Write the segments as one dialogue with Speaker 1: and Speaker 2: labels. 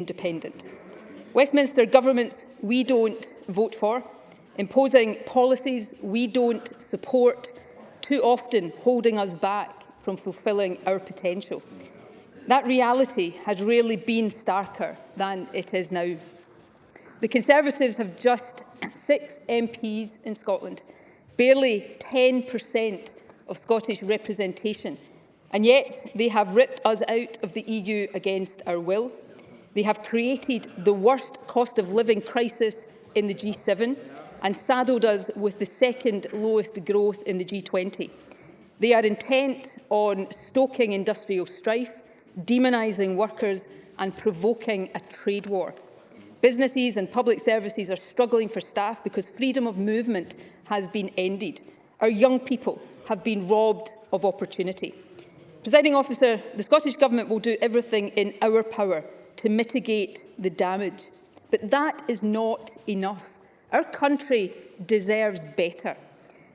Speaker 1: independent. Westminster governments we don't vote for, imposing policies we don't support, too often holding us back from fulfilling our potential. That reality has rarely been starker than it is now. The Conservatives have just 6 MPs in Scotland, barely 10% of Scottish representation, and yet they have ripped us out of the EU against our will. They have created the worst cost of living crisis in the G7 and saddled us with the second lowest growth in the G20. They are intent on stoking industrial strife, demonising workers and provoking a trade war. Businesses and public services are struggling for staff because freedom of movement has been ended. Our young people have been robbed of opportunity. Presiding Officer, the Scottish Government will do everything in our power to mitigate the damage. But that is not enough. Our country deserves better.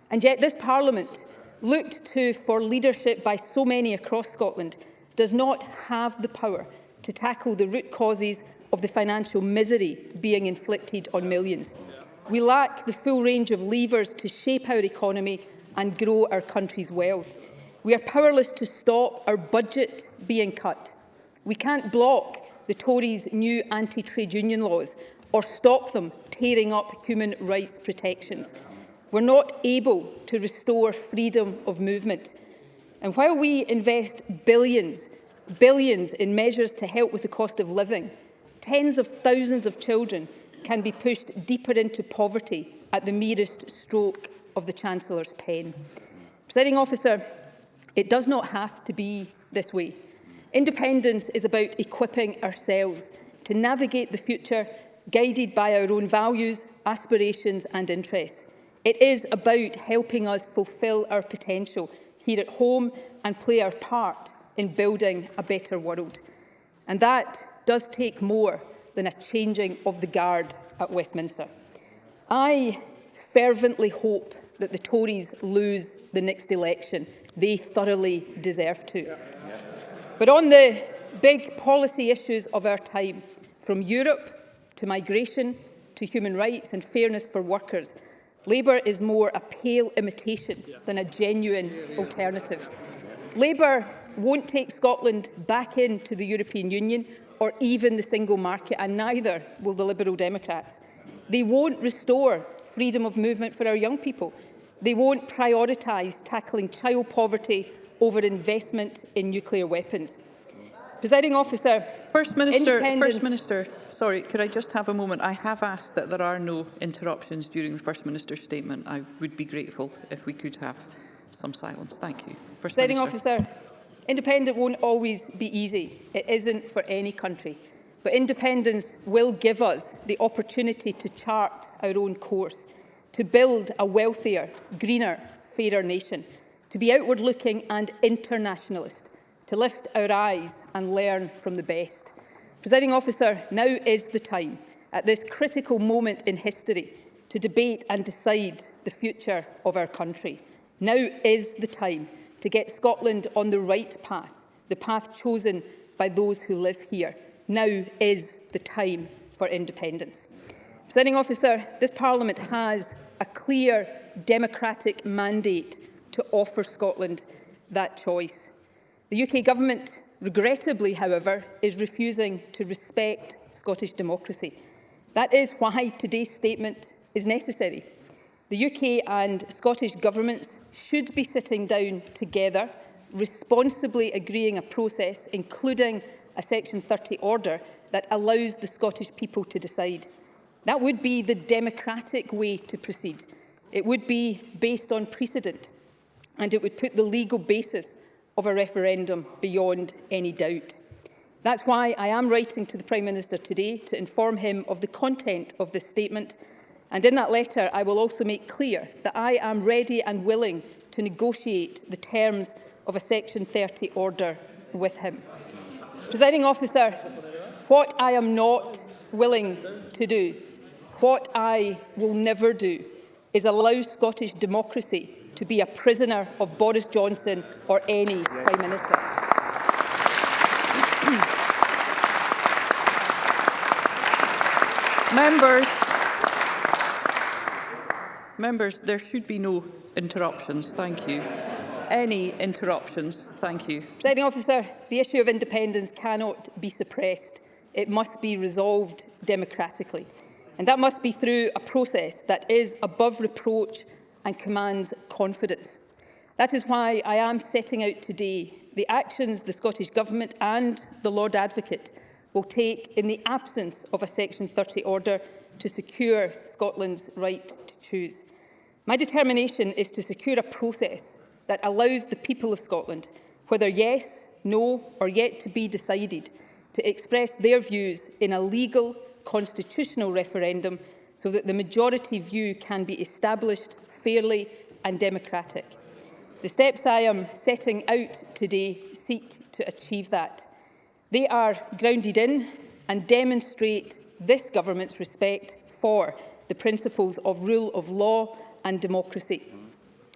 Speaker 1: And yet this Parliament, looked to for leadership by so many across Scotland, does not have the power to tackle the root causes of the financial misery being inflicted on millions. We lack the full range of levers to shape our economy and grow our country's wealth. We are powerless to stop our budget being cut. We can't block the Tories' new anti-trade union laws or stop them tearing up human rights protections. We're not able to restore freedom of movement. And while we invest billions in measures to help with the cost of living, tens of thousands of children can be pushed deeper into poverty at the merest stroke of the Chancellor's pen. Presiding Officer, it does not have to be this way. Independence is about equipping ourselves to navigate the future, guided by our own values, aspirations and interests. It is about helping us fulfil our potential here at home and play our part in building a better world. And that does take more than a changing of the guard at Westminster. I fervently hope that the Tories lose the next election. They thoroughly deserve to. But on the big policy issues of our time, from Europe to migration to human rights and fairness for workers, Labour is more a pale imitation than a genuine alternative. Labour won't take Scotland back into the European Union or even the single market, and neither will the Liberal Democrats. They won't restore freedom of movement for our young people. They won't prioritise tackling child poverty over investment in nuclear weapons. Presiding Officer,
Speaker 2: First Minister, sorry, could I just have a moment? I have asked that there are no interruptions during the First Minister's statement. I would be grateful if we could have some silence. Thank you.
Speaker 1: Presiding Officer, independence won't always be easy. It isn't for any country. But independence will give us the opportunity to chart our own course, to build a wealthier, greener, fairer nation, to be outward-looking and internationalist, to lift our eyes and learn from the best. Presiding Officer, now is the time, at this critical moment in history, to debate and decide the future of our country. Now is the time to get Scotland on the right path, the path chosen by those who live here. Now is the time for independence. Presiding Officer, this Parliament has a clear democratic mandate to offer Scotland that choice. The UK Government, regrettably, however, is refusing to respect Scottish democracy. That is why today's statement is necessary. The UK and Scottish governments should be sitting down together, responsibly agreeing a process, including a Section 30 order, that allows the Scottish people to decide. That would be the democratic way to proceed. It would be based on precedent, and it would put the legal basis of a referendum beyond any doubt. That's why I am writing to the Prime Minister today to inform him of the content of this statement, and in that letter I will also make clear that I am ready and willing to negotiate the terms of a Section 30 order with him. Presiding Officer, what I am not willing to do, what I will never do, is allow Scottish democracy to be a prisoner of Boris Johnson or any Prime Minister.
Speaker 2: Members, there should be no interruptions. Thank you. Any interruptions? Thank you.
Speaker 1: Presiding Officer, the issue of independence cannot be suppressed. It must be resolved democratically. And that must be through a process that is above reproach and commands confidence. That is why I am setting out today the actions the Scottish Government and the Lord Advocate will take in the absence of a Section 30 order to secure Scotland's right to choose. My determination is to secure a process that allows the people of Scotland, whether yes, no or yet to be decided, to express their views in a legal, constitutional referendum so that the majority view can be established fairly and democratic. The steps I am setting out today seek to achieve that. They are grounded in and demonstrate this government's respect for the principles of rule of law and democracy.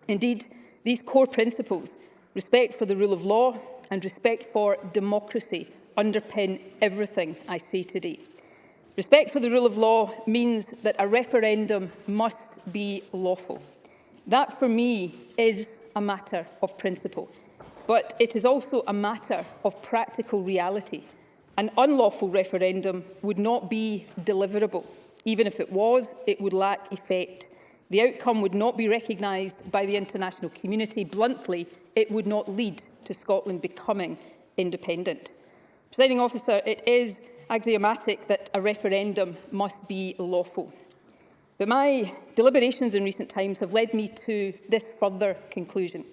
Speaker 1: Indeed, these core principles, respect for the rule of law and respect for democracy, underpin everything I say today. Respect for the rule of law means that a referendum must be lawful. That, for me, is a matter of principle, but it is also a matter of practical reality. An unlawful referendum would not be deliverable. Even if it was, it would lack effect. The outcome would not be recognised by the international community. Bluntly, it would not lead to Scotland becoming independent. Presiding Officer, it is axiomatic that a referendum must be lawful. But my deliberations in recent times have led me to this further conclusion.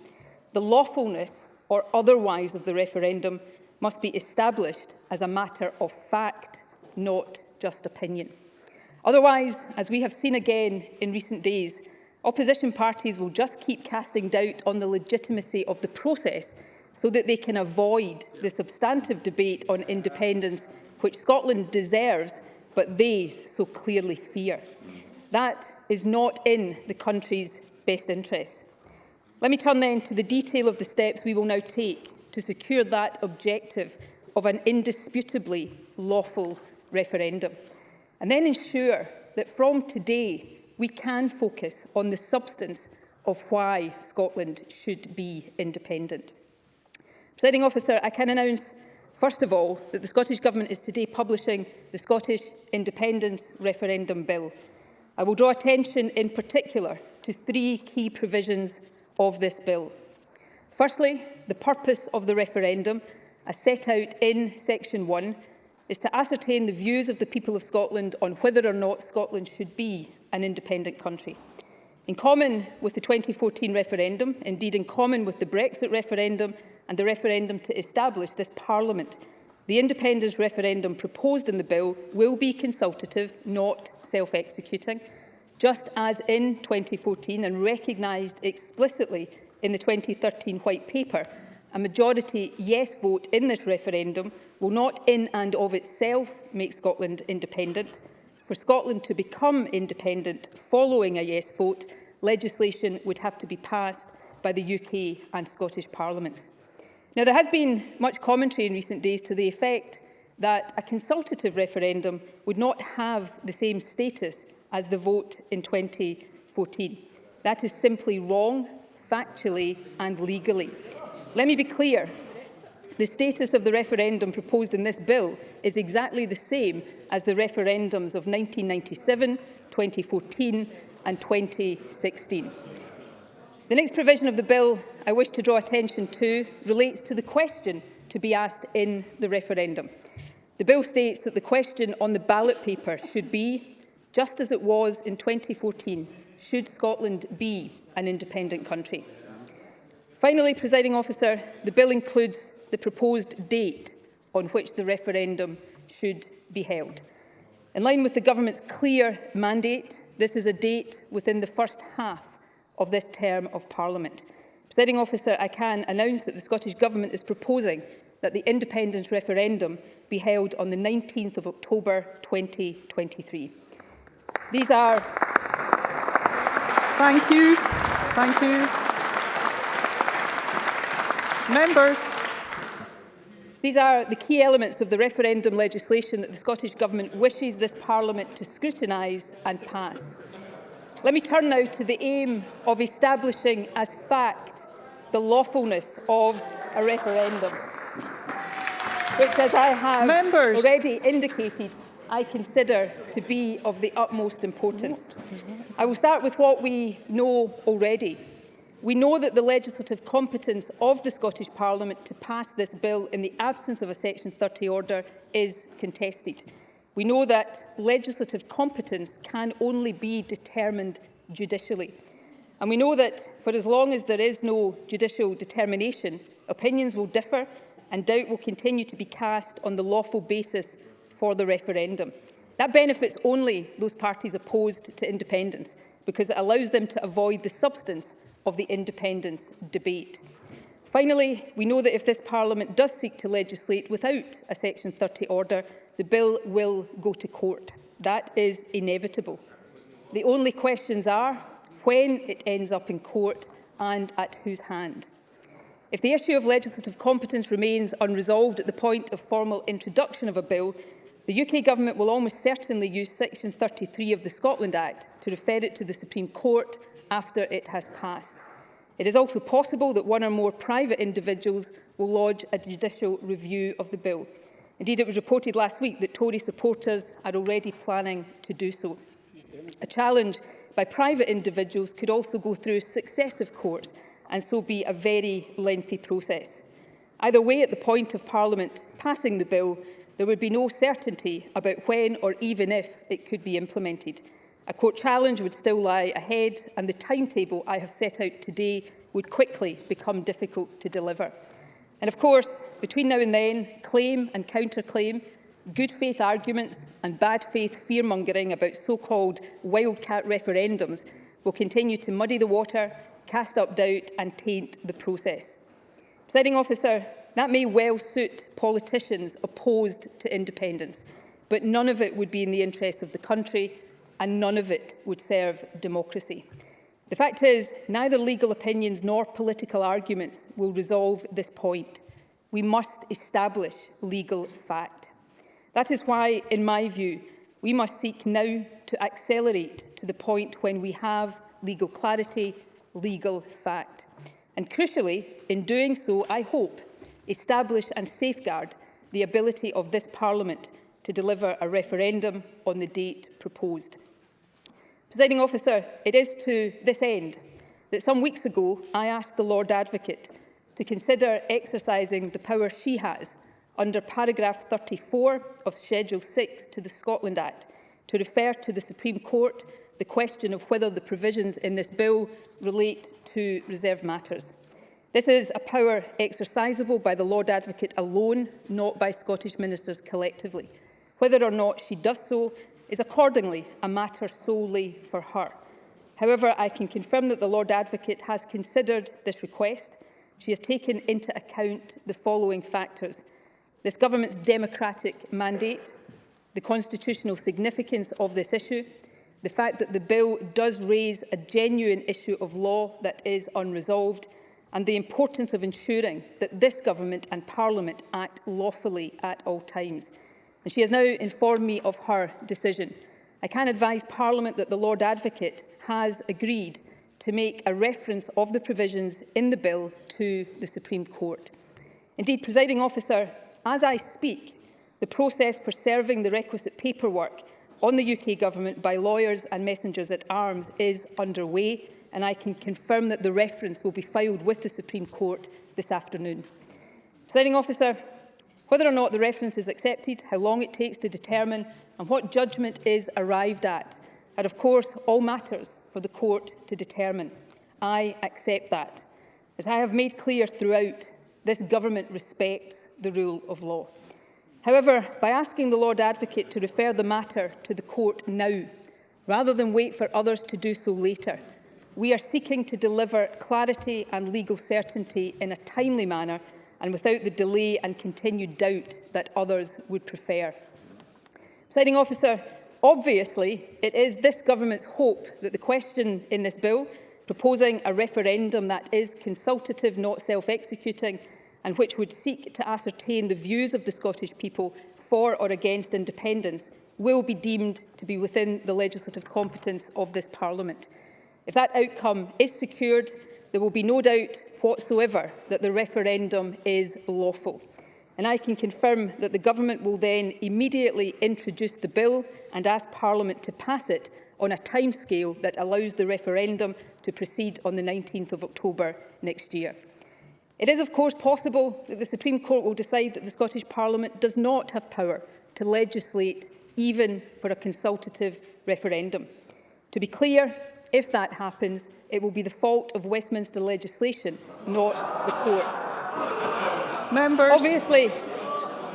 Speaker 1: The lawfulness or otherwise of the referendum must be established as a matter of fact, not just opinion. Otherwise, as we have seen again in recent days, opposition parties will just keep casting doubt on the legitimacy of the process so that they can avoid the substantive debate on independence which Scotland deserves, but they so clearly fear. That is not in the country's best interests. Let me turn then to the detail of the steps we will now take to secure that objective of an indisputably lawful referendum, and then ensure that from today we can focus on the substance of why Scotland should be independent. Presiding Officer, I can announce, first of all, that the Scottish Government is today publishing the Scottish Independence Referendum Bill. I will draw attention in particular to three key provisions of this bill. Firstly, the purpose of the referendum, as set out in Section 1, is to ascertain the views of the people of Scotland on whether or not Scotland should be an independent country. In common with the 2014 referendum, indeed in common with the Brexit referendum and the referendum to establish this Parliament, the independence referendum proposed in the bill will be consultative, not self-executing, just as in 2014 and recognised explicitly in the 2013 White Paper. A majority yes vote in this referendum will not in and of itself make Scotland independent. For Scotland to become independent following a yes vote, legislation would have to be passed by the UK and Scottish Parliaments. Now, there has been much commentary in recent days to the effect that a consultative referendum would not have the same status as the vote in 2014. That is simply wrong, factually and legally. Let me be clear. The status of the referendum proposed in this bill is exactly the same as the referendums of 1997, 2014 and 2016. The next provision of the bill I wish to draw attention to relates to the question to be asked in the referendum. The bill states that the question on the ballot paper should be, just as it was in 2014, should Scotland be an independent country? Finally, Presiding Officer, the bill includes the proposed date on which the referendum should be held. In line with the Government's clear mandate, this is a date within the first half of this term of Parliament. Presiding Officer, I can announce that the Scottish Government is proposing that the independence referendum be held on the 19th of October 2023. These are...
Speaker 2: Thank you. Thank you. Members.
Speaker 1: These are the key elements of the referendum legislation that the Scottish Government wishes this Parliament to scrutinise and pass. Let me turn now to the aim of establishing as fact the lawfulness of a referendum, which, as I have already indicated, I consider to be of the utmost importance. I will start with what we know already. We know that the legislative competence of the Scottish Parliament to pass this bill in the absence of a Section 30 order is contested. We know that legislative competence can only be determined judicially. And we know that for as long as there is no judicial determination, opinions will differ and doubt will continue to be cast on the lawful basis for the referendum. That benefits only those parties opposed to independence, because it allows them to avoid the substance of the independence debate. Finally, we know that if this Parliament does seek to legislate without a Section 30 order, the bill will go to court. That is inevitable. The only questions are when it ends up in court and at whose hand. If the issue of legislative competence remains unresolved at the point of formal introduction of a bill, the UK Government will almost certainly use Section 33 of the Scotland Act to refer it to the Supreme Court after it has passed. It is also possible that one or more private individuals will lodge a judicial review of the bill. Indeed, it was reported last week that Tory supporters are already planning to do so. A challenge by private individuals could also go through successive courts and so be a very lengthy process. Either way, at the point of Parliament passing the bill, there would be no certainty about when or even if it could be implemented. A court challenge would still lie ahead, and the timetable I have set out today would quickly become difficult to deliver. And of course, between now and then, claim and counterclaim, good faith arguments and bad faith fear-mongering about so-called wildcat referendums will continue to muddy the water, cast up doubt and taint the process. Presiding Officer, that may well suit politicians opposed to independence, but none of it would be in the interests of the country, and none of it would serve democracy. The fact is, neither legal opinions nor political arguments will resolve this point. We must establish legal fact. That is why, in my view, we must seek now to accelerate to the point when we have legal clarity, legal fact. And crucially, in doing so, I hope, establish and safeguard the ability of this Parliament to deliver a referendum on the date proposed. Presiding Officer, it is to this end that some weeks ago I asked the Lord Advocate to consider exercising the power she has under paragraph 34 of Schedule 6 to the Scotland Act to refer to the Supreme Court the question of whether the provisions in this bill relate to reserved matters. This is a power exercisable by the Lord Advocate alone, not by Scottish ministers collectively. Whether or not she does so is accordingly a matter solely for her. However, I can confirm that the Lord Advocate has considered this request. She has taken into account the following factors: this Government's democratic mandate, the constitutional significance of this issue, the fact that the bill does raise a genuine issue of law that is unresolved, and the importance of ensuring that this Government and Parliament act lawfully at all times. And she has now informed me of her decision. I can advise Parliament that the Lord Advocate has agreed to make a reference of the provisions in the bill to the Supreme Court. Indeed, Presiding Officer, as I speak, the process for serving the requisite paperwork on the UK Government by lawyers and messengers at arms is underway, and I can confirm that the reference will be filed with the Supreme Court this afternoon. Presiding Officer, whether or not the reference is accepted, how long it takes to determine and what judgment is arrived at are, of course, all matters for the court to determine. I accept that. As I have made clear throughout, this Government respects the rule of law. However, by asking the Lord Advocate to refer the matter to the court now, rather than wait for others to do so later, we are seeking to deliver clarity and legal certainty in a timely manner and without the delay and continued doubt that others would prefer. Presiding Officer, obviously it is this Government's hope that the question in this bill, proposing a referendum that is consultative, not self-executing, and which would seek to ascertain the views of the Scottish people for or against independence will be deemed to be within the legislative competence of this Parliament. If that outcome is secured, there will be no doubt whatsoever that the referendum is lawful. And I can confirm that the Government will then immediately introduce the bill and ask Parliament to pass it on a timescale that allows the referendum to proceed on the 19th of October next year. It is, of course, possible that the Supreme Court will decide that the Scottish Parliament does not have power to legislate even for a consultative referendum. To be clear, if that happens, it will be the fault of Westminster legislation, not the court.
Speaker 2: Members.
Speaker 1: Obviously,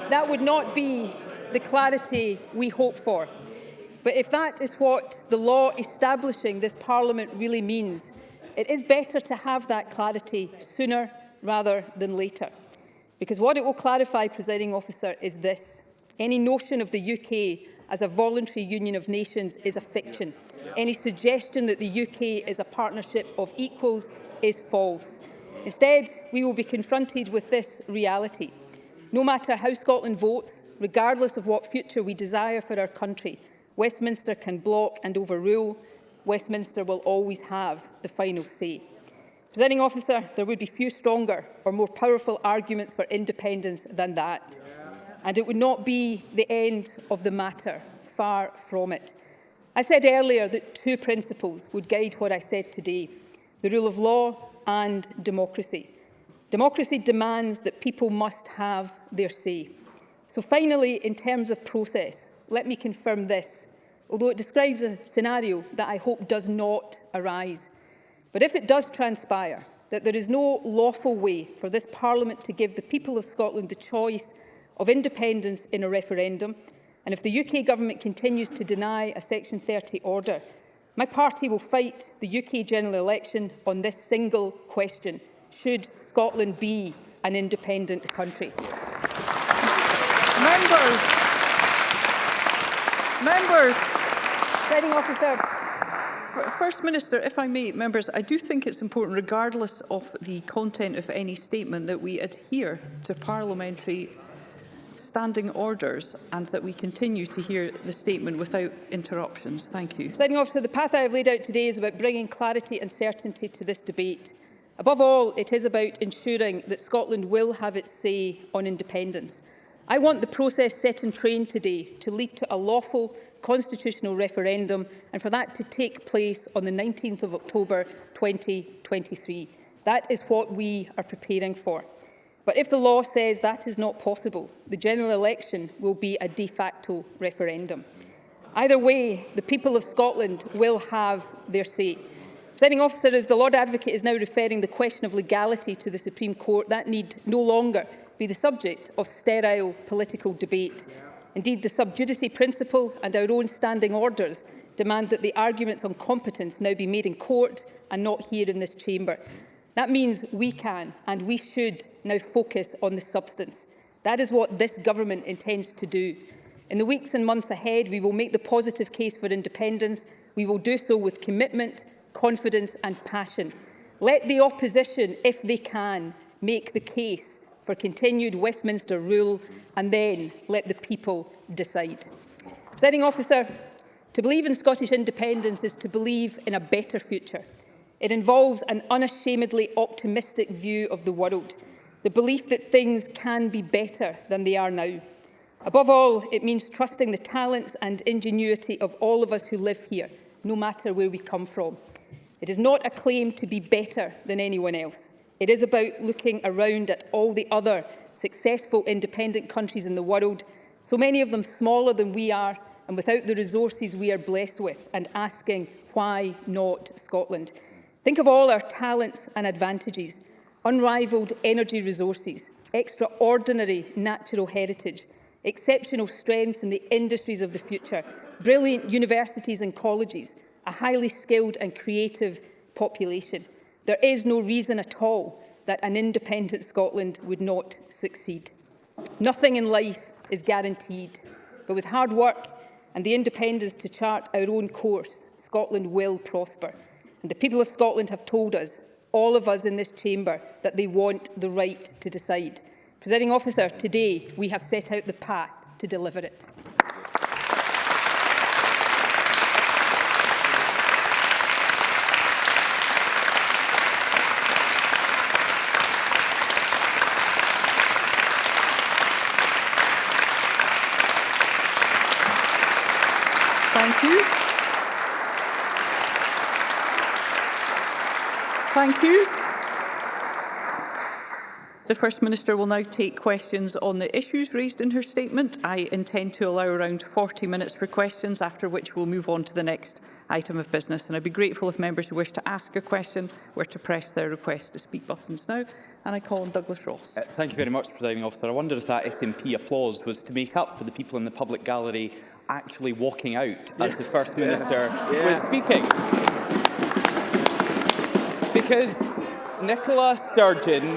Speaker 1: that would not be the clarity we hope for. But if that is what the law establishing this Parliament really means, it is better to have that clarity sooner rather than later. Because what it will clarify, Presiding Officer, is this: any notion of the UK as a voluntary union of nations is a fiction. Any suggestion that the UK is a partnership of equals is false. Instead, we will be confronted with this reality. No matter how Scotland votes, regardless of what future we desire for our country, Westminster can block and overrule. Westminster will always have the final say. Presiding Officer, there would be few stronger or more powerful arguments for independence than that. And it would not be the end of the matter, far from it. I said earlier that two principles would guide what I said today: the rule of law and democracy. Democracy demands that people must have their say. So finally, in terms of process, let me confirm this, although it describes a scenario that I hope does not arise. But if it does transpire that there is no lawful way for this Parliament to give the people of Scotland the choice of independence in a referendum, and if the UK Government continues to deny a Section 30 order, my party will fight the UK general election on this single question: should Scotland be an independent country?
Speaker 2: Members.
Speaker 1: Presiding Officer.
Speaker 2: First Minister, if I may, members, I do think it's important, regardless of the content of any statement, that we adhere to parliamentary standing orders and that we continue to hear the statement without interruptions. Thank you.
Speaker 1: Presiding Officer, the path I have laid out today is about bringing clarity and certainty to this debate. Above all, it is about ensuring that Scotland will have its say on independence. I want the process set in train today to lead to a lawful constitutional referendum, and for that to take place on the 19th of October 2023. That is what we are preparing for. But if the law says that is not possible, the general election will be a de facto referendum. Either way, the people of Scotland will have their say. Presiding Officer, as the Lord Advocate is now referring the question of legality to the Supreme Court, that need no longer be the subject of sterile political debate. Indeed, the sub judice principle and our own standing orders demand that the arguments on competence now be made in court and not here in this chamber. That means we can and we should now focus on the substance. That is what this government intends to do. In the weeks and months ahead, we will make the positive case for independence. We will do so with commitment, confidence and passion. Let the opposition, if they can, make the case for continued Westminster rule, and then let the people decide. Presiding Officer, to believe in Scottish independence is to believe in a better future. It involves an unashamedly optimistic view of the world, the belief that things can be better than they are now. Above all, it means trusting the talents and ingenuity of all of us who live here, no matter where we come from. It is not a claim to be better than anyone else. It is about looking around at all the other successful independent countries in the world, so many of them smaller than we are and without the resources we are blessed with, and asking, why not Scotland? Think of all our talents and advantages: unrivalled energy resources, extraordinary natural heritage, exceptional strengths in the industries of the future, brilliant universities and colleges, a highly skilled and creative population. There is no reason at all that an independent Scotland would not succeed. Nothing in life is guaranteed, but with hard work and the independence to chart our own course, Scotland will prosper. And the people of Scotland have told us all of us in this chamber, that they want the right to decide. Presiding Officer, today we have set out the path to deliver it.
Speaker 2: Thank you. Thank you. The First Minister will now take questions on the issues raised in her statement. I intend to allow around 40 minutes for questions, after which we'll move on to the next item of business. And I'd be grateful if members who wish to ask a question were to press their request to speak buttons now. And I call on Douglas Ross.
Speaker 3: Thank you very much, Presiding Officer. I wonder if that SNP applause was to make up for the people in the public gallery actually walking out as the First Minister was speaking. Because Nicola Sturgeon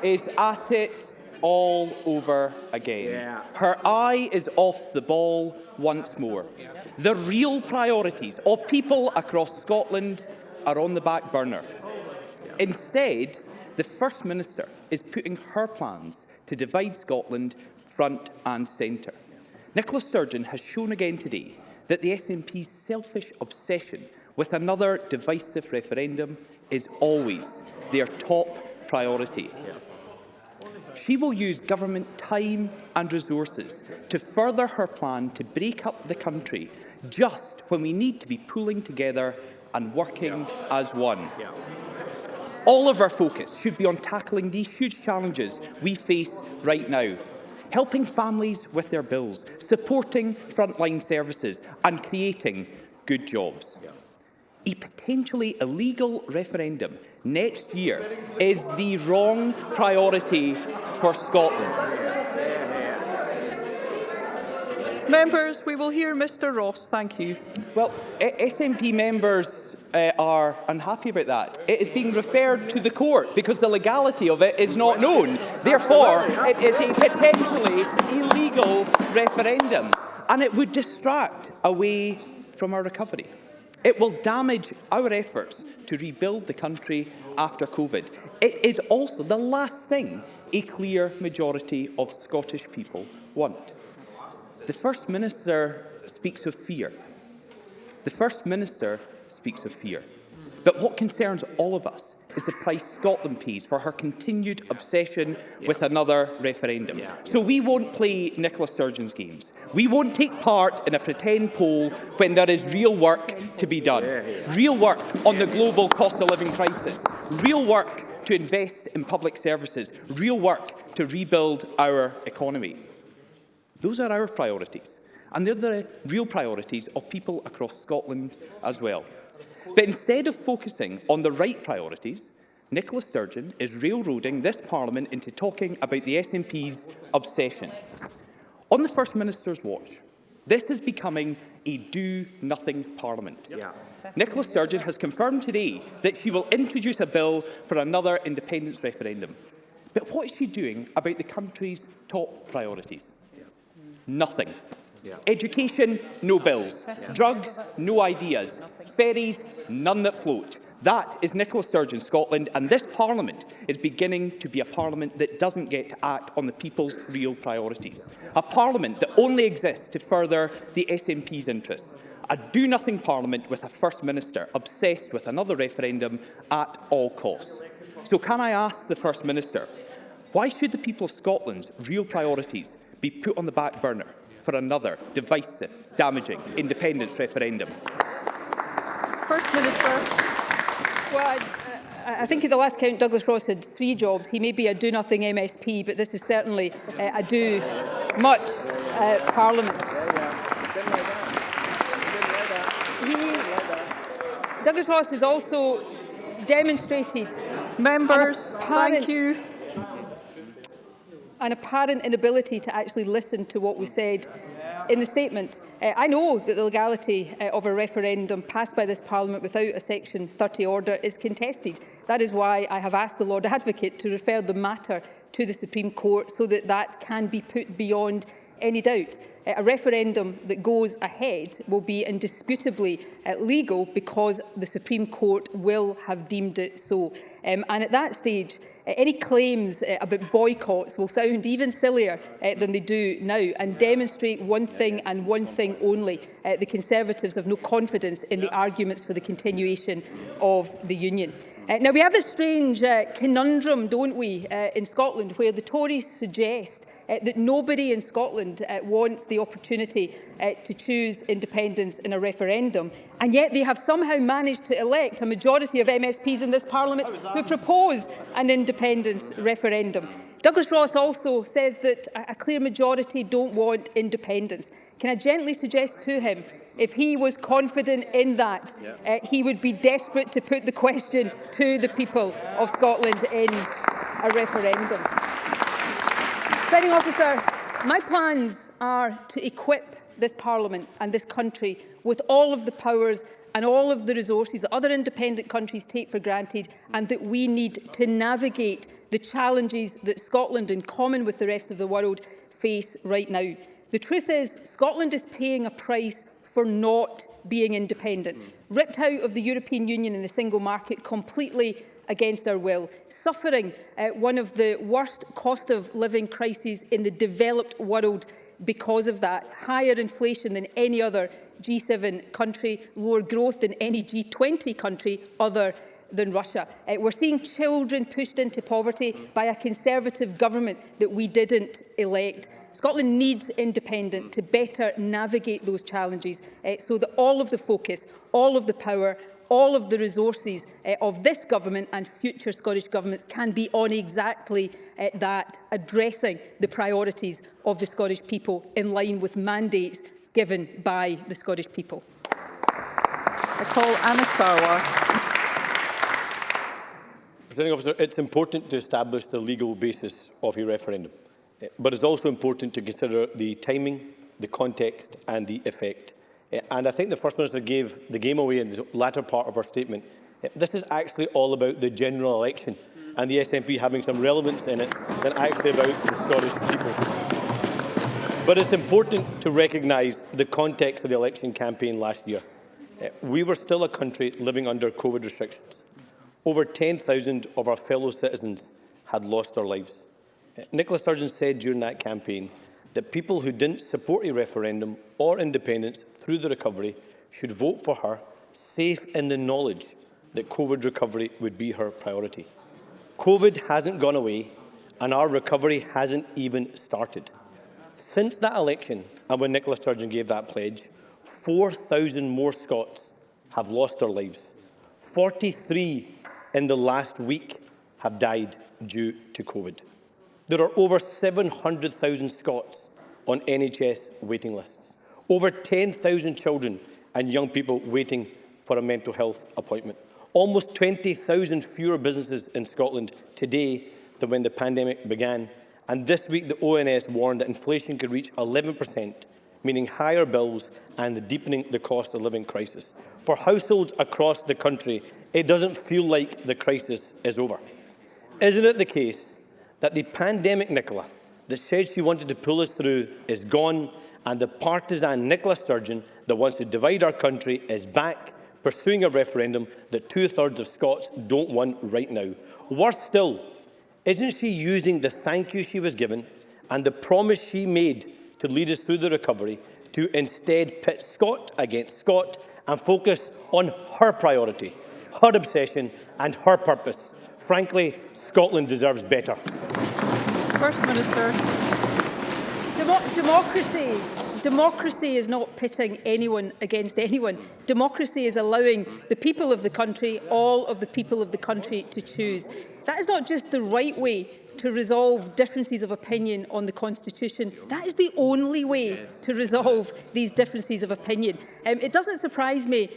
Speaker 3: is at it all over again. Her eye is off the ball once more. The real priorities of people across Scotland are on the back burner. Instead, the First Minister is putting her plans to divide Scotland front and centre. Nicola Sturgeon has shown again today that the SNP's selfish obsession with another divisive referendum is always their top priority. She will use government time and resources to further her plan to break up the country just when we need to be pulling together and working as one. All of our focus should be on tackling these huge challenges we face right now, helping families with their bills, supporting frontline services and creating good jobs. A potentially illegal referendum next year is the wrong priority for Scotland.
Speaker 2: Members, we will hear Mr Ross. Thank you.
Speaker 3: Well, SNP members are unhappy about that. It is being referred to the court because the legality of it is not known. Therefore, it is a potentially illegal referendum, and it would distract away from our recovery. It will damage our efforts to rebuild the country after COVID. It is also the last thing a clear majority of Scottish people want. The First Minister speaks of fear. The First Minister speaks of fear. But what concerns all of us is the price Scotland pays for her continued obsession with another referendum. So we won't play Nicola Sturgeon's games. We won't take part in a pretend poll when there is real work to be done. Real work on the global cost of living crisis. Real work to invest in public services. Real work to rebuild our economy. Those are our priorities, and they're the real priorities of people across Scotland as well. But instead of focusing on the right priorities, Nicola Sturgeon is railroading this Parliament into talking about the SNP's obsession. On the First Minister's watch, this is becoming a do-nothing Parliament. Nicola Sturgeon has confirmed today that she will introduce a bill for another independence referendum. But what is she doing about the country's top priorities? Nothing. Education, no bills. Drugs, no ideas. Ferries, none that float. That is Nicola Sturgeon Scotland, and this Parliament is beginning to be a Parliament that doesn't get to act on the people's real priorities. A Parliament that only exists to further the SNP's interests. A do-nothing Parliament with a First Minister obsessed with another referendum at all costs. So can I ask the First Minister, why should the people of Scotland's real priorities be put on the back burner for another divisive, damaging independence referendum?
Speaker 2: First Minister.
Speaker 1: Well, I think at the last count, Douglas Ross had 3 jobs. He may be a do-nothing MSP, but this is certainly a do-much Parliament. Douglas Ross has also demonstrated
Speaker 2: members, thank you.
Speaker 1: An apparent inability to actually listen to what was said in the statement. I know that the legality of a referendum passed by this Parliament without a Section 30 order is contested. That is why I have asked the Lord Advocate to refer the matter to the Supreme Court so that that can be put beyond any doubt. A referendum that goes ahead will be indisputably legal because the Supreme Court will have deemed it so. And at that stage, any claims about boycotts will sound even sillier than they do now and demonstrate one thing and one thing only. The Conservatives have no confidence in the arguments for the continuation of the Union. Now, we have this strange conundrum, don't we, in Scotland, where the Tories suggest that nobody in Scotland wants the opportunity to choose independence in a referendum, and yet they have somehow managed to elect a majority of MSPs in this Parliament who propose an independence referendum. Douglas Ross also says that a clear majority don't want independence. Can I gently suggest to him, if he was confident in that, he would be desperate to put the question to the people of Scotland in a referendum. Presiding Officer, my plans are to equip this Parliament and this country with all of the powers and all of the resources that other independent countries take for granted and that we need to navigate the challenges that Scotland, in common with the rest of the world, face right now. The truth is, Scotland is paying a price for not being independent, ripped out of the European Union and the single market completely against our will, suffering one of the worst cost of living crises in the developed world because of that, higher inflation than any other G7 country, lower growth than any G20 country other than Russia. We're seeing children pushed into poverty by a Conservative government that we didn't elect. Scotland needs independence to better navigate those challenges so that all of the focus, all of the power, all of the resources of this government and future Scottish governments can be on exactly that, addressing the priorities of the Scottish people in line with mandates given by the Scottish people.
Speaker 2: I call Anna Sarwar.
Speaker 4: Presiding Officer, it's important to establish the legal basis of a referendum, but it's also important to consider the timing, the context and the effect. And I think the First Minister gave the game away in the latter part of her statement. This is actually all about the general election and the SNP having some relevance in it than actually about the Scottish people. But it's important to recognise the context of the election campaign last year. We were still a country living under COVID restrictions. Over 10,000 of our fellow citizens had lost their lives. Nicola Sturgeon said during that campaign that people who didn't support a referendum or independence through the recovery should vote for her, safe in the knowledge that COVID recovery would be her priority. COVID hasn't gone away and our recovery hasn't even started. Since that election, and when Nicola Sturgeon gave that pledge, 4,000 more Scots have lost their lives. 43 in the last week have died due to COVID. There are over 700,000 Scots on NHS waiting lists, over 10,000 children and young people waiting for a mental health appointment, almost 20,000 fewer businesses in Scotland today than when the pandemic began. And this week, the ONS warned that inflation could reach 11%, meaning higher bills and deepening the cost of living crisis. For households across the country, it doesn't feel like the crisis is over. Isn't it the case that the pandemic Nicola that said she wanted to pull us through is gone, and the partisan Nicola Sturgeon that wants to divide our country is back, pursuing a referendum that 2/3 of Scots don't want right now? Worse still, isn't she using the thank you she was given and the promise she made to lead us through the recovery to instead pit Scot against Scot and focus on her priority, her obsession and her purpose? Frankly, Scotland deserves better.
Speaker 2: First Minister.
Speaker 1: Democracy is not pitting anyone against anyone. Democracy is allowing the people of the country, all of the people of the country, to choose. That is not just the right way to resolve differences of opinion on the Constitution. That is the only way to resolve these differences of opinion. It doesn't surprise me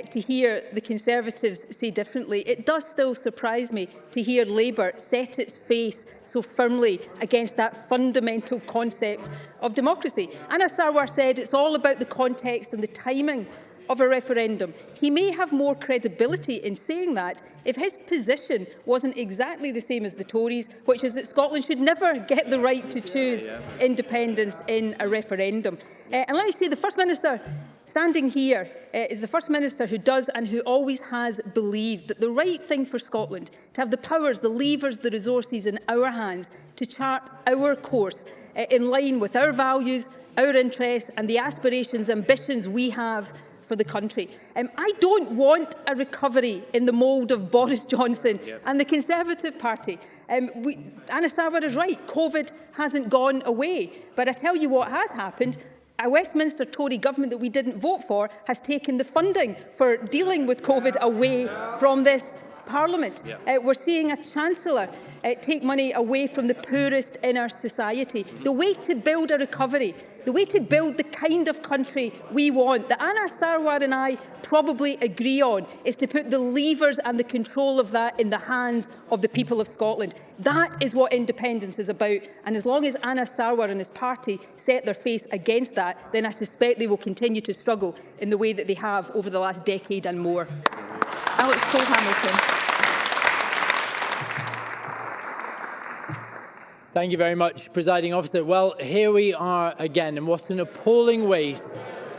Speaker 1: to hear the Conservatives say differently. It does still surprise me to hear Labour set its face so firmly against that fundamental concept of democracy. Anna Sarwar said it's all about the context and the timing of a referendum. He may have more credibility in saying that if his position wasn't exactly the same as the Tories, which is that Scotland should never get the right to choose independence in a referendum. And let me say, the First Minister standing here is the First Minister who does and who always has believed that the right thing for Scotland, to have the powers, the levers, the resources in our hands to chart our course in line with our values, our interests and the aspirations, ambitions we have for the country. I don't want a recovery in the mould of Boris Johnson and the Conservative Party. Anna Sarwar is right, COVID hasn't gone away. But I tell you what has happened. A Westminster Tory government that we didn't vote for has taken the funding for dealing with COVID away from this Parliament. We're seeing a Chancellor take money away from the poorest in our society. The way to build a recovery, the way to build the kind of country we want, that Anna Sarwar and I probably agree on, is to put the levers and the control of that in the hands of the people of Scotland. That is what independence is about. And as long as Anna Sarwar and his party set their face against that, then I suspect they will continue to struggle in the way that they have over the last decade and more.
Speaker 2: Alex Cole-Hamilton.
Speaker 5: Thank you very much, Presiding Officer. Well, here we are again, and what an appalling waste.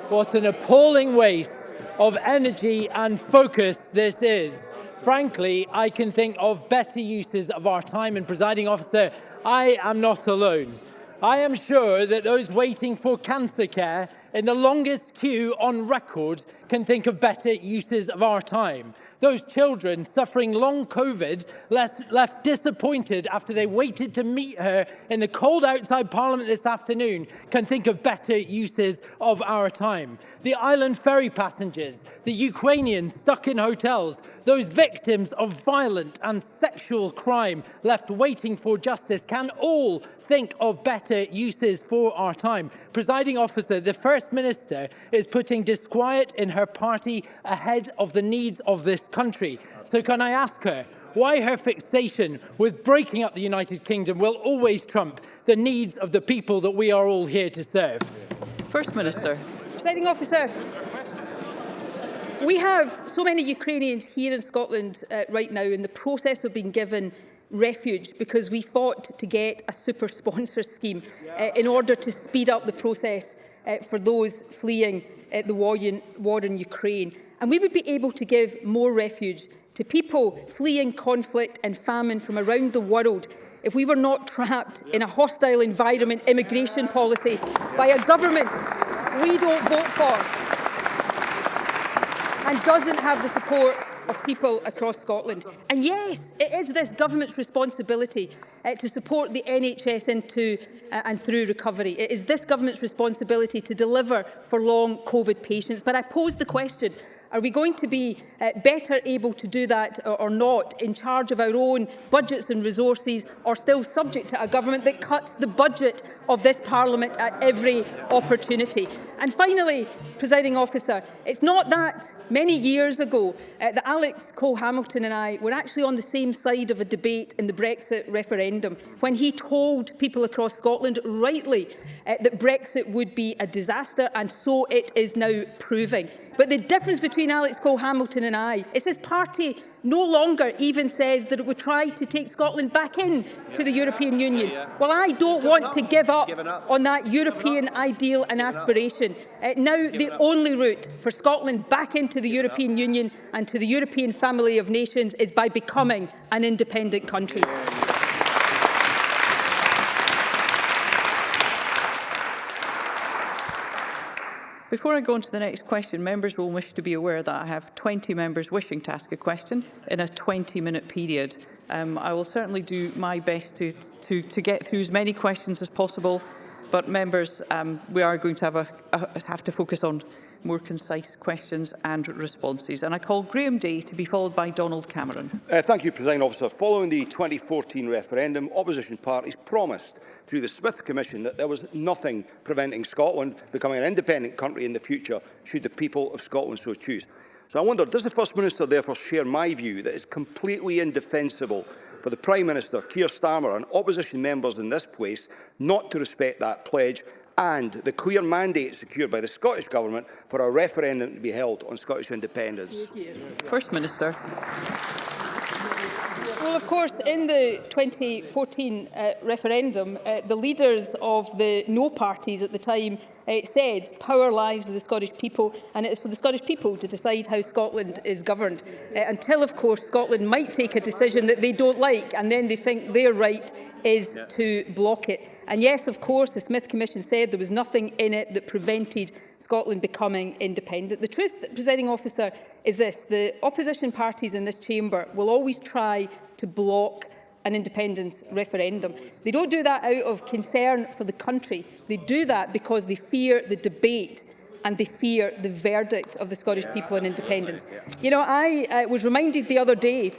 Speaker 5: What an appalling waste of energy and focus this is. Frankly, I can think of better uses of our time, and Presiding Officer, I am not alone. I am sure that those waiting for cancer care in the longest queue on record can think of better uses of our time. Those children suffering long COVID, left disappointed after they waited to meet her in the cold outside Parliament this afternoon, can think of better uses of our time. The island ferry passengers, the Ukrainians stuck in hotels, those victims of violent and sexual crime left waiting for justice can all think of better uses for our time. Presiding Officer, the First Minister is putting disquiet in her party ahead of the needs of this country. So can I ask her why her fixation with breaking up the United Kingdom will always trump the needs of the people that we are all here to serve?
Speaker 2: First Minister.
Speaker 1: Presiding Officer, we have so many Ukrainians here in Scotland right now in the process of being given refuge because we fought to get a super sponsor scheme in order to speed up the process for those fleeing the war in Ukraine. And we would be able to give more refuge to people fleeing conflict and famine from around the world if we were not trapped in a hostile environment immigration policy by a government we don't vote for and doesn't have the support of people across Scotland. And yes, it is this government's responsibility to support the NHS into and through recovery. It is this government's responsibility to deliver for long COVID patients. But I pose the question, are we going to be better able to do that or not, in charge of our own budgets and resources, or still subject to a government that cuts the budget of this Parliament at every opportunity? And finally, Presiding Officer, it's not that many years ago that Alex Cole-Hamilton and I were actually on the same side of a debate in the Brexit referendum, when he told people across Scotland, rightly, that Brexit would be a disaster, and so it is now proving. But the difference between Alex Cole-Hamilton and I is his party no longer even says that it would try to take Scotland back in to the European Union. Well, I don't want to give up on that European ideal and aspiration. Now the only route for Scotland back into the European Union and to the European family of nations is by becoming an independent country.
Speaker 2: Before I go on to the next question, members will wish to be aware that I have 20 members wishing to ask a question in a 20-minute period. I will certainly do my best to get through as many questions as possible, but members, we are going to have to focus on more concise questions and responses. And I call Graham Day to be followed by Donald Cameron.
Speaker 6: Thank you, Presiding Officer. Following the 2014 referendum, opposition parties promised through the Smith Commission that there was nothing preventing Scotland becoming an independent country in the future, should the people of Scotland so choose. So I wonder, does the First Minister therefore share my view that it's completely indefensible for the Prime Minister, Keir Starmer and opposition members in this place not to respect that pledge, and the clear mandate secured by the Scottish Government for a referendum to be held on Scottish independence?
Speaker 2: First Minister.
Speaker 1: Well, of course, in the 2014 referendum, the leaders of the no parties at the time said power lies with the Scottish people, and it is for the Scottish people to decide how Scotland is governed. Until, of course, Scotland might take a decision that they don't like, and then they think their right is to block it. And yes, of course, the Smith Commission said there was nothing in it that prevented Scotland becoming independent. The truth, Presiding Officer, is this: the opposition parties in this chamber will always try to block an independence referendum. They don't do that out of concern for the country. They do that because they fear the debate and they fear the verdict of the Scottish people on independence. You know, I was reminded the other day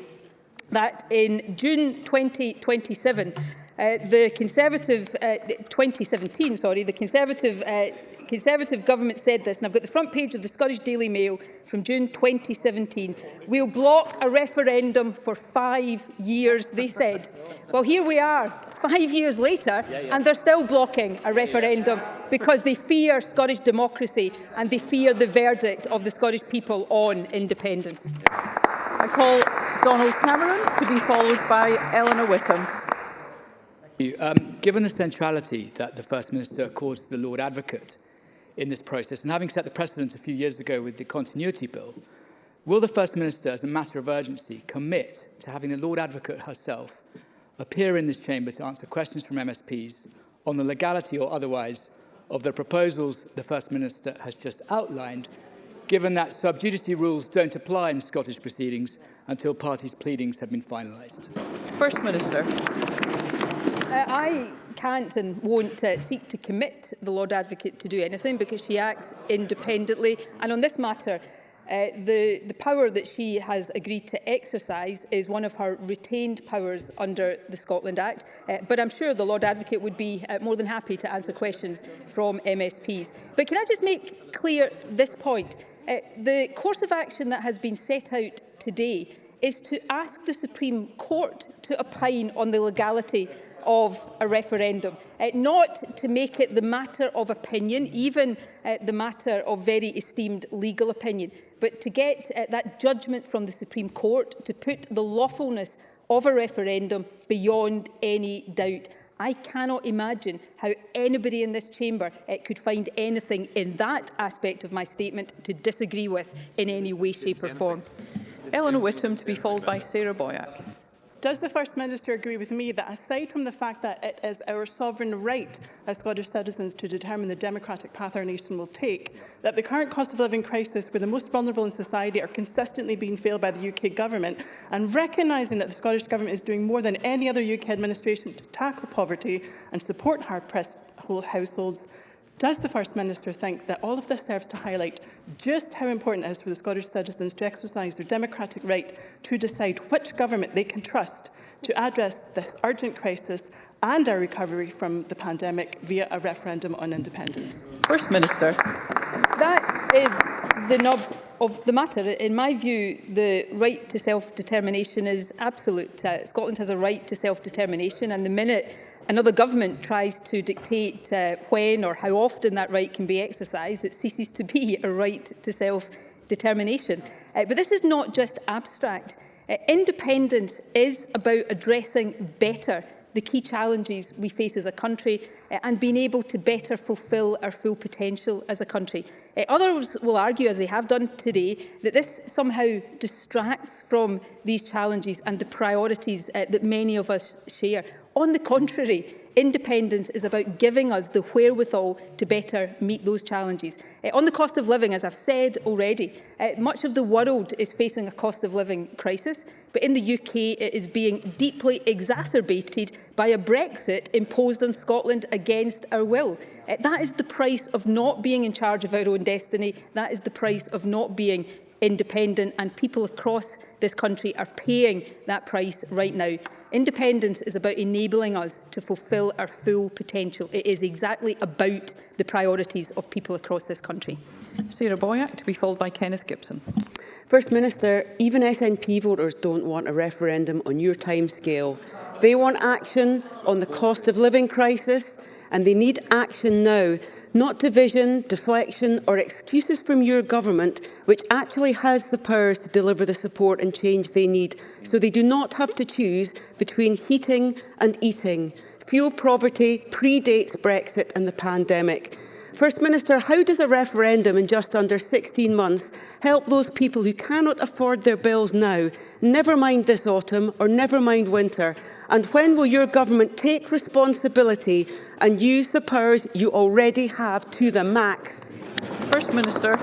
Speaker 1: that in June 2027, the Conservative 2017, sorry, the Conservative government said this, and I've got the front page of the Scottish Daily Mail from June 2017. We'll block a referendum for 5 years, they said. Well, here we are, 5 years later, and they're still blocking a referendum because they fear Scottish democracy and they fear the verdict of the Scottish people on independence.
Speaker 2: I call Donald Cameron to be followed by Eleanor Whittam.
Speaker 7: Given the centrality that the First Minister accords to the Lord Advocate in this process, and having set the precedent a few years ago with the Continuity Bill, will the First Minister, as a matter of urgency, commit to having the Lord Advocate herself appear in this chamber to answer questions from MSPs on the legality or otherwise of the proposals the First Minister has just outlined, given that sub judice rules don't apply in Scottish proceedings until parties' pleadings have been finalised?
Speaker 2: First Minister.
Speaker 1: I can't and won't seek to commit the Lord Advocate to do anything because she acts independently. And on this matter, the power that she has agreed to exercise is one of her retained powers under the Scotland Act. But I'm sure the Lord Advocate would be more than happy to answer questions from MSPs. But can I just make clear this point? The course of action that has been set out today is to ask the Supreme Court to opine on the legality of a referendum, not to make it the matter of opinion, even the matter of very esteemed legal opinion, but to get that judgment from the Supreme Court to put the lawfulness of a referendum beyond any doubt. I cannot imagine how anybody in this chamber could find anything in that aspect of my statement to disagree with in any way, shape or form.
Speaker 2: Eleanor Whittam to be followed by Sarah Boyack.
Speaker 8: Does the First Minister agree with me that, aside from the fact that it is our sovereign right as Scottish citizens to determine the democratic path our nation will take, that the current cost of living crisis where the most vulnerable in society are consistently being failed by the UK Government, and recognising that the Scottish Government is doing more than any other UK administration to tackle poverty and support hard-pressed households, does the First Minister think that all of this serves to highlight just how important it is for the Scottish citizens to exercise their democratic right to decide which government they can trust to address this urgent crisis and our recovery from the pandemic via a referendum on independence?
Speaker 2: First Minister.
Speaker 1: That is the nub of the matter. In my view, the right to self-determination is absolute. Scotland has a right to self-determination, and the minute another government tries to dictate when or how often that right can be exercised, it ceases to be a right to self-determination. But this is not just abstract. Independence is about addressing better the key challenges we face as a country and being able to better fulfil our full potential as a country. Others will argue, as they have done today, that this somehow distracts from these challenges and the priorities that many of us share. On the contrary, independence is about giving us the wherewithal to better meet those challenges. On the cost of living, as I've said already, much of the world is facing a cost of living crisis, but in the UK it is being deeply exacerbated by a Brexit imposed on Scotland against our will. That is the price of not being in charge of our own destiny. That is the price of not being independent, and people across this country are paying that price right now. Independence is about enabling us to fulfil our full potential. It is exactly about the priorities of people across this country.
Speaker 2: Sarah Boyack to be followed by Kenneth Gibson.
Speaker 9: First Minister, even SNP voters don't want a referendum on your timescale. They want action on the cost of living crisis and they need action now, not division, deflection or excuses from your government, which actually has the powers to deliver the support and change they need, so they do not have to choose between heating and eating. Fuel poverty predates Brexit and the pandemic. First Minister, how does a referendum in just under 16 months help those people who cannot afford their bills now, never mind this autumn or never mind winter? And when will your government take responsibility and use the powers you already have to the max?
Speaker 2: First Minister.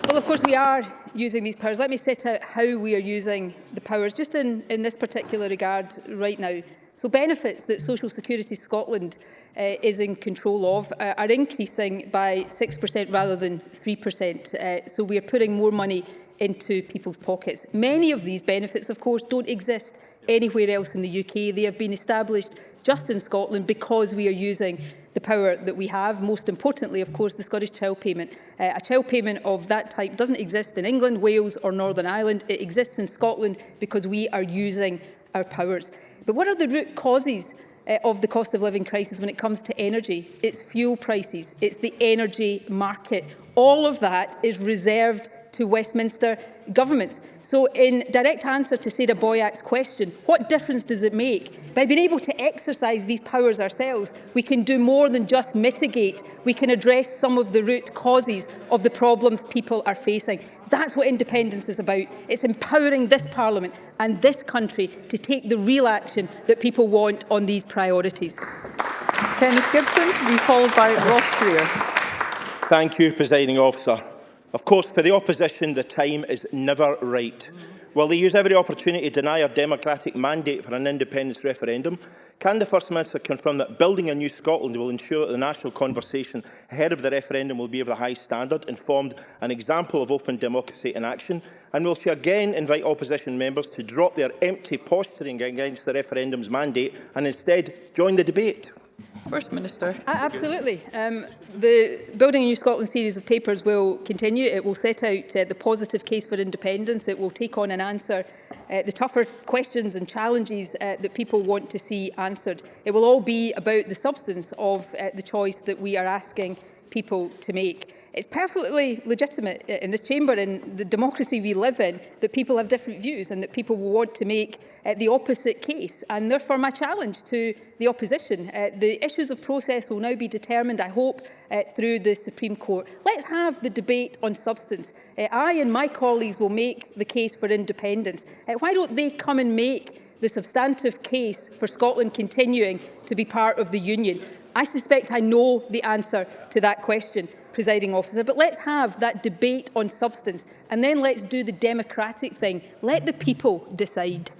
Speaker 1: Well, of course, we are using these powers. Let me set out how we are using the powers, just in this particular regard right now. So benefits that Social Security Scotland is in control of are increasing by 6% rather than 3%. So we are putting more money into people's pockets. Many of these benefits, of course, don't exist anywhere else in the UK. They have been established just in Scotland because we are using the power that we have. Most importantly, of course, the Scottish Child Payment. A child payment of that type doesn't exist in England, Wales or Northern Ireland. It exists in Scotland because we are using our powers. But what are the root causes of the cost of living crisis when it comes to energy? It's fuel prices, it's the energy market. All of that is reserved to Westminster governments. So in direct answer to Sarah Boyack's question, what difference does it make? By being able to exercise these powers ourselves, we can do more than just mitigate. We can address some of the root causes of the problems people are facing. That's what independence is about. It's empowering this Parliament and this country to take the real action that people want on these priorities.
Speaker 2: Kenneth Gibson, to be followed by Ross Greer.
Speaker 10: Thank you, Presiding Officer. Of course, for the opposition, the time is never right. While they use every opportunity to deny our democratic mandate for an independence referendum, can the First Minister confirm that building a new Scotland will ensure that the national conversation ahead of the referendum will be of a high standard, informed, an example of open democracy in action? And will she again invite opposition members to drop their empty posturing against the referendum's mandate and instead join the debate?
Speaker 2: First Minister.
Speaker 1: Absolutely. The Building a New Scotland series of papers will continue. It will set out the positive case for independence. It will take on and answer the tougher questions and challenges that people want to see answered. It will all be about the substance of the choice that we are asking people to make. It's perfectly legitimate in this chamber, in the democracy we live in, that people have different views and that people will want to make the opposite case. And therefore, my challenge to the opposition, the issues of process will now be determined, I hope, through the Supreme Court. Let's have the debate on substance. I and my colleagues will make the case for independence. Why don't they come and make the substantive case for Scotland continuing to be part of the Union? I suspect I know the answer to that question, Presiding Officer, but let's have that debate on substance and then let's do the democratic thing. Let the people decide.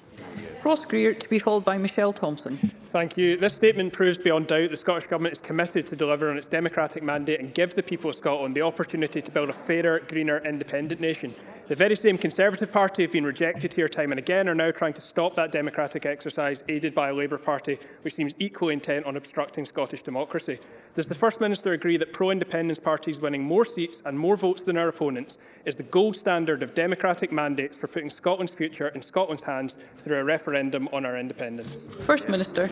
Speaker 2: Ross Greer, to be followed by Michelle Thompson.
Speaker 11: Thank you. This statement proves beyond doubt the Scottish Government is committed to deliver on its democratic mandate and give the people of Scotland the opportunity to build a fairer, greener, independent nation. The very same Conservative Party have been rejected here time and again are now trying to stop that democratic exercise, aided by a Labour Party which seems equally intent on obstructing Scottish democracy. Does the First Minister agree that pro-independence parties winning more seats and more votes than our opponents is the gold standard of democratic mandates for putting Scotland's future in Scotland's hands through a referendum on our independence?
Speaker 2: First Minister.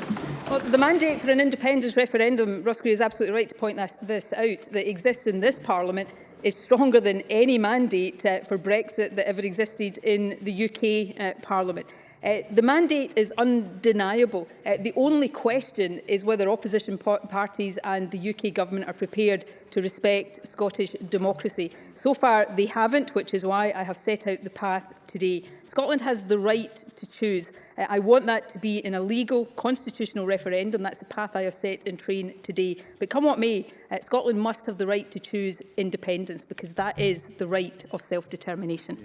Speaker 1: Well, the mandate for an independence referendum, Ross Greer is absolutely right to point this out, that exists in this Parliament is stronger than any mandate for Brexit that ever existed in the UK Parliament. The mandate is undeniable. The only question is whether opposition parties and the UK government are prepared to respect Scottish democracy. So far, they haven't, which is why I have set out the path today. Scotland has the right to choose. I want that to be in a legal, constitutional referendum. That's the path I have set in train today. But come what may, Scotland must have the right to choose independence, because that is the right of self-determination.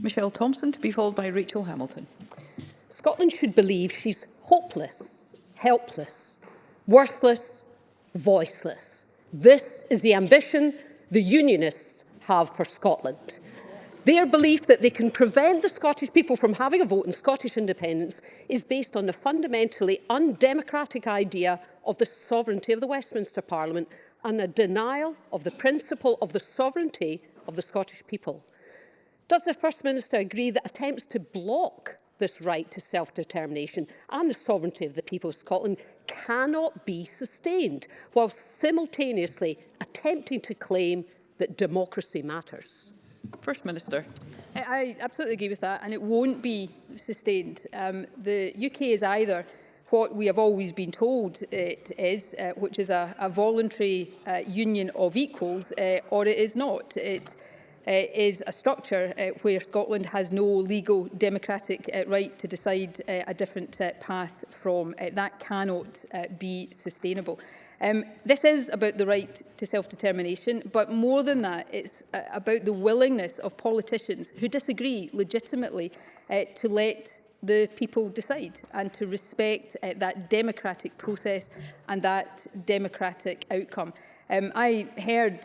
Speaker 2: Michelle Thompson, to be followed by Rachel Hamilton.
Speaker 12: Scotland should believe she's hopeless, helpless, worthless, voiceless. This is the ambition the Unionists have for Scotland. Their belief that they can prevent the Scottish people from having a vote in Scottish independence is based on the fundamentally undemocratic idea of the sovereignty of the Westminster Parliament and a denial of the principle of the sovereignty of the Scottish people. Does the First Minister agree that attempts to block this right to self-determination and the sovereignty of the people of Scotland cannot be sustained, whilst simultaneously attempting to claim that democracy matters.
Speaker 2: First Minister.
Speaker 1: I absolutely agree with that, and it won't be sustained. The UK is either what we have always been told it is, which is a voluntary union of equals, or it is not. It is a structure where Scotland has no legal democratic right to decide a different path from. That cannot be sustainable. This is about the right to self-determination, but more than that, it's about the willingness of politicians who disagree legitimately to let the people decide and to respect that democratic process and that democratic outcome. I heard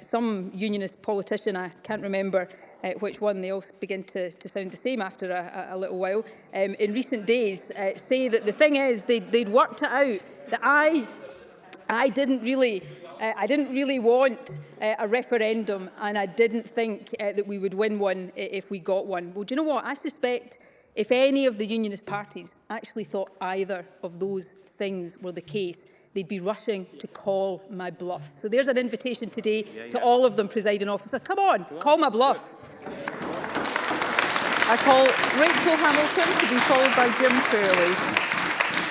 Speaker 1: some unionist politician, I can't remember which one, they all begin to sound the same after a little while, in recent days say that the thing is they'd worked it out, that I didn't really want a referendum, and I didn't think that we would win one if we got one. Well, do you know what? I suspect if any of the unionist parties actually thought either of those things were the case, they'd be rushing to call my bluff. So there's an invitation today to all of them, Presiding Officer. Come on, call my bluff.
Speaker 2: I call Rachel Hamilton to be followed by Jim Fairley.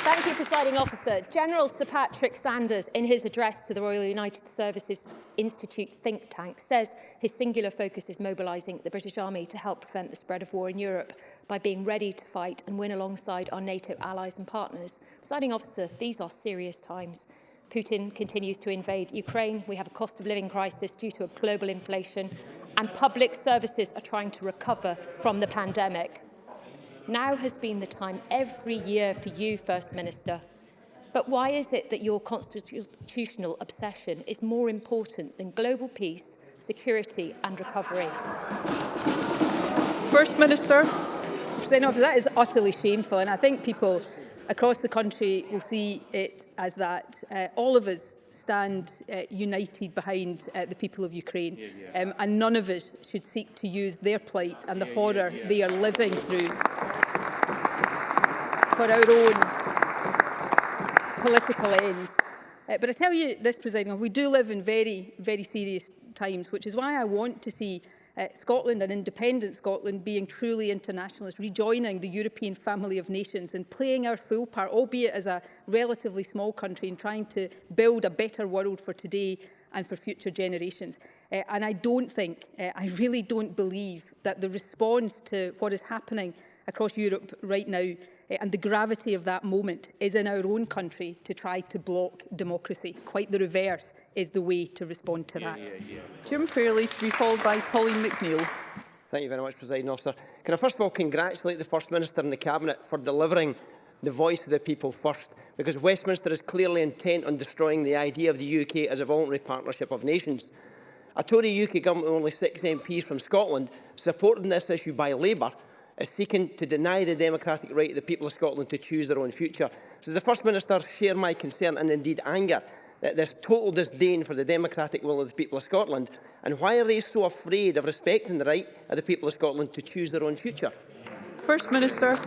Speaker 13: Thank you, Presiding Officer. General Sir Patrick Sanders, in his address to the Royal United Services Institute think tank, says his singular focus is mobilising the British Army to help prevent the spread of war in Europe by being ready to fight and win alongside our NATO allies and partners. Presiding Officer, these are serious times. Putin continues to invade Ukraine. We have a cost of living crisis due to a global inflation, and public services are trying to recover from the pandemic. Now has been the time every year for you, First Minister. But why is it that your constitutional obsession is more important than global peace, security and recovery?
Speaker 2: First Minister.
Speaker 1: That is utterly shameful, and I think people across the country will see it as that. All of us stand united behind the people of Ukraine, and none of us should seek to use their plight and the horror they are living through for our own political ends. But I tell you this, Presiding Officer, we do live in very, very serious times, which is why I want to see Scotland and independent Scotland being truly internationalist, rejoining the European family of nations and playing our full part, albeit as a relatively small country, in trying to build a better world for today and for future generations. And I don't think, I really don't believe that the response to what is happening across Europe right now and the gravity of that moment is in our own country to try to block democracy. Quite the reverse is the way to respond to that.
Speaker 2: Jim Fairley to be followed by Pauline McNeill.
Speaker 14: Thank you very much, Presiding Officer. Can I first of all congratulate the First Minister and the Cabinet for delivering the voice of the people first, because Westminster is clearly intent on destroying the idea of the UK as a voluntary partnership of nations. A Tory UK government with only 6 MPs from Scotland, supported in this issue by Labour, is seeking to deny the democratic right of the people of Scotland to choose their own future. So the First Minister share my concern and indeed anger that there's total disdain for the democratic will of the people of Scotland. And why are they so afraid of respecting the right of the people of Scotland to choose their own future?
Speaker 2: First Minister.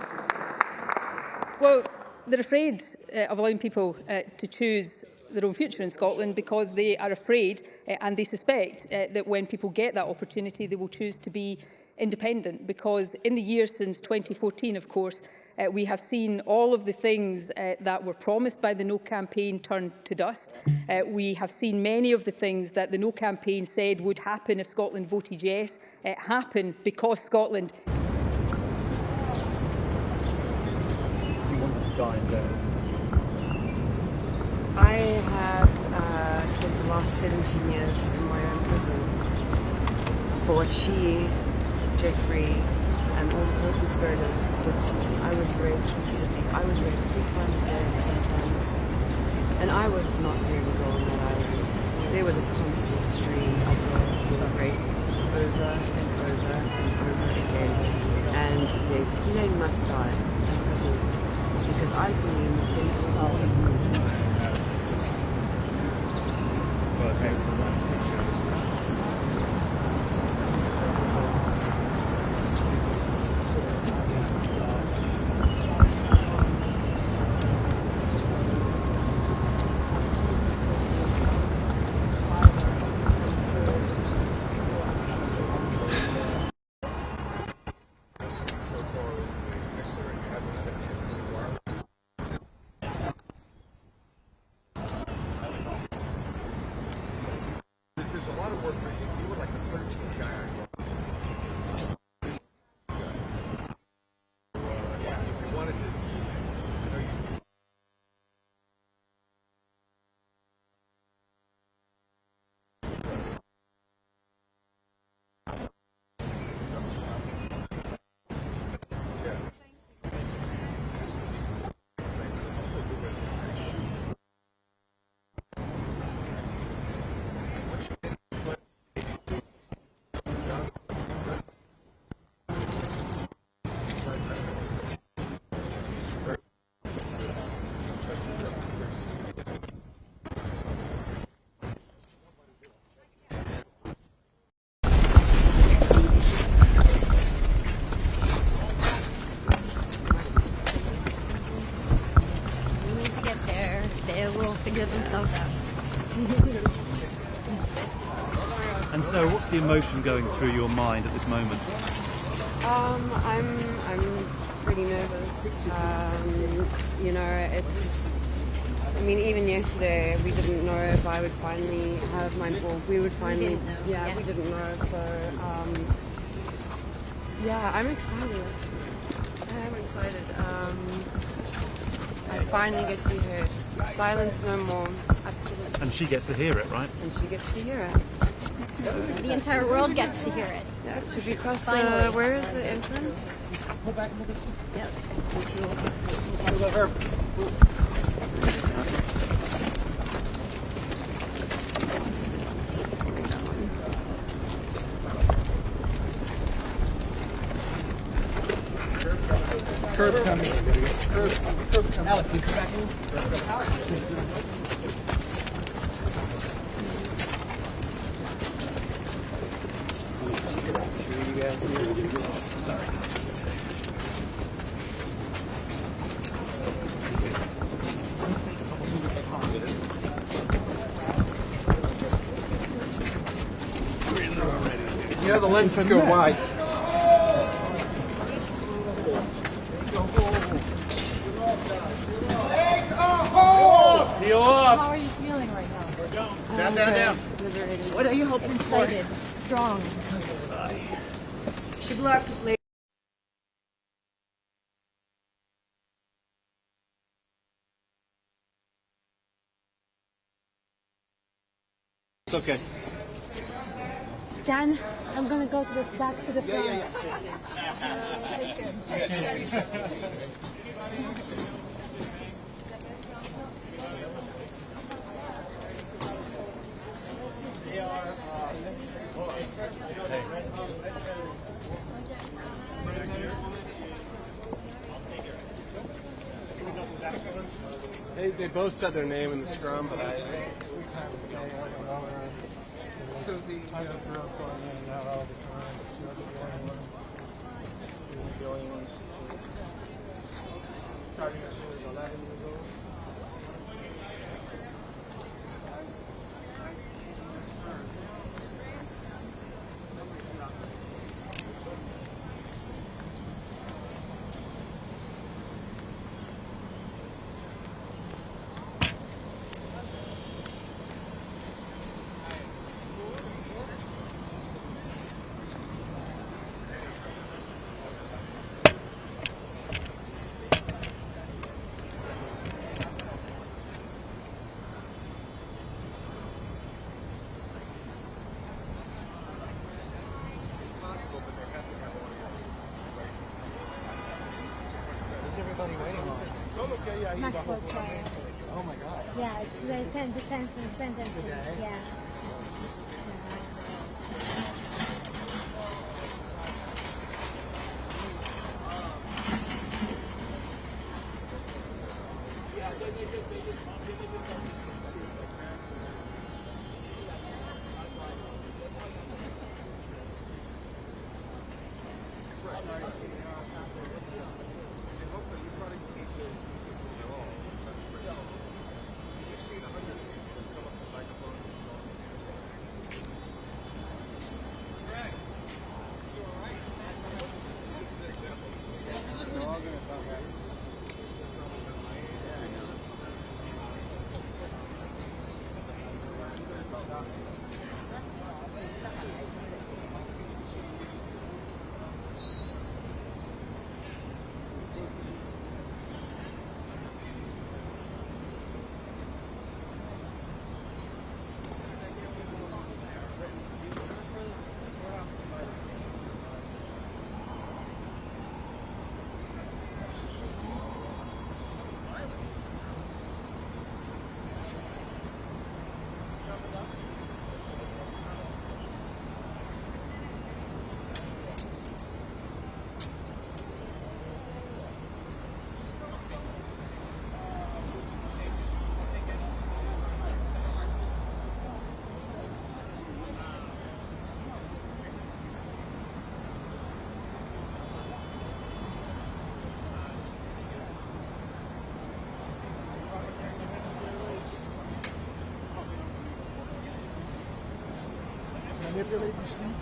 Speaker 1: Well, they're afraid of allowing people to choose their own future in Scotland because they are afraid and they suspect that when people get that opportunity, they will choose to be independent, because in the years since 2014, of course, we have seen all of the things that were promised by the No campaign turn to dust. We have seen many of the things that the No campaign said would happen if Scotland voted yes happen because Scotland.
Speaker 15: I have spent the last 17 years in my own prison for what she, Jeffrey, and all the co-conspirators did to me. I was raped repeatedly. I was raped 3 times a day sometimes. And I was not the only girl on that island. There was a constant stream of girls who were raped over and over and over again. And Yevsky must die in prison. Because I believe in all
Speaker 16: Well, thanks for that.
Speaker 17: there's a lot of work for you. You were like the 13th guy. Yeah, if you wanted to I know you.
Speaker 18: Figure themselves out.
Speaker 16: And so, what's the emotion going through your mind at this moment?
Speaker 19: I'm pretty nervous. You know, it's. I mean, even yesterday we didn't know if I would finally have my. Well, we would finally.
Speaker 18: We didn't know.
Speaker 19: Yeah,
Speaker 18: yes.
Speaker 19: we didn't know. So, yeah, I'm excited. I am excited. I finally get to be heard. Silence no more. Absolutely.
Speaker 16: And she gets to hear it, right?
Speaker 19: And she gets to hear it.
Speaker 18: The entire world gets to hear it.
Speaker 19: Yeah, should we cross
Speaker 18: Finally.
Speaker 19: the... Where is the entrance?
Speaker 18: Yep.
Speaker 17: Curb coming. Curb coming. Alec, you come back in. Sorry. You know the lenses go wide.
Speaker 18: How are you feeling right now?
Speaker 17: Down.
Speaker 19: What are you hoping for?
Speaker 18: Excited, strong.
Speaker 19: Good luck, ladies.
Speaker 17: It's okay.
Speaker 18: Dan, I'm gonna go to the back to the front.
Speaker 11: They both said their name in the scrum, but I.
Speaker 17: So the girls going in and out all the time. She wasn't the only one. Starting when she was 11 years old. Everybody waiting on.
Speaker 18: Maxwell trial.
Speaker 17: Oh my God.
Speaker 18: Yeah, it's the sentence.
Speaker 17: Today?
Speaker 18: Yeah.
Speaker 17: manipulation.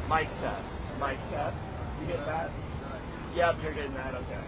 Speaker 20: Mic test. Mic test. You get that? Yep, you're getting that. Okay.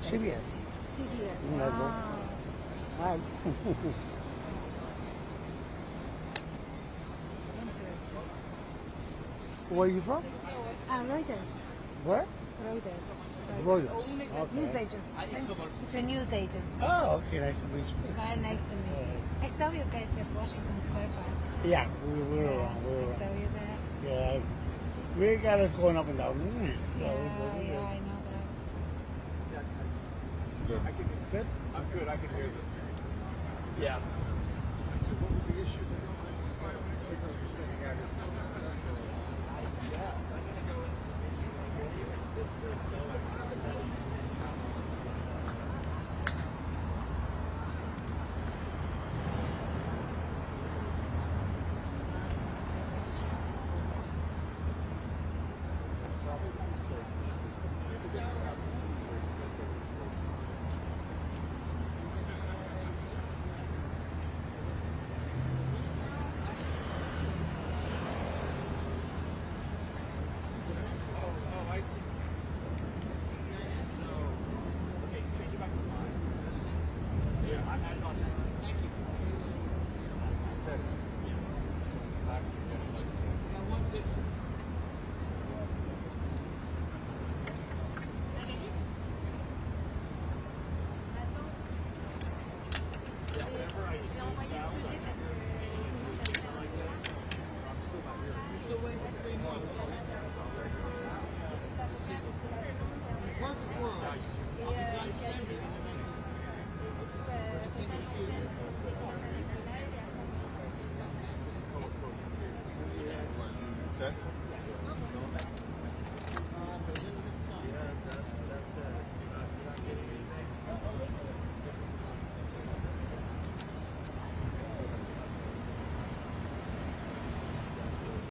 Speaker 17: CBS. Wow. Wow. Where are you from?
Speaker 18: Reuters.
Speaker 17: Where?
Speaker 18: Reuters.
Speaker 17: Okay.
Speaker 18: News agency. It's a news agency.
Speaker 17: Oh, okay. Nice to meet you.
Speaker 18: Very nice to meet you. I saw you guys at Washington Square Park.
Speaker 17: Yeah, we were around. We were
Speaker 18: I
Speaker 17: around.
Speaker 18: saw you there.
Speaker 17: Yeah, we got us going up and down.
Speaker 18: Yeah, I know that.
Speaker 17: Good. Good? I'm good. I can hear them.
Speaker 20: Yeah.
Speaker 17: So what was the issue?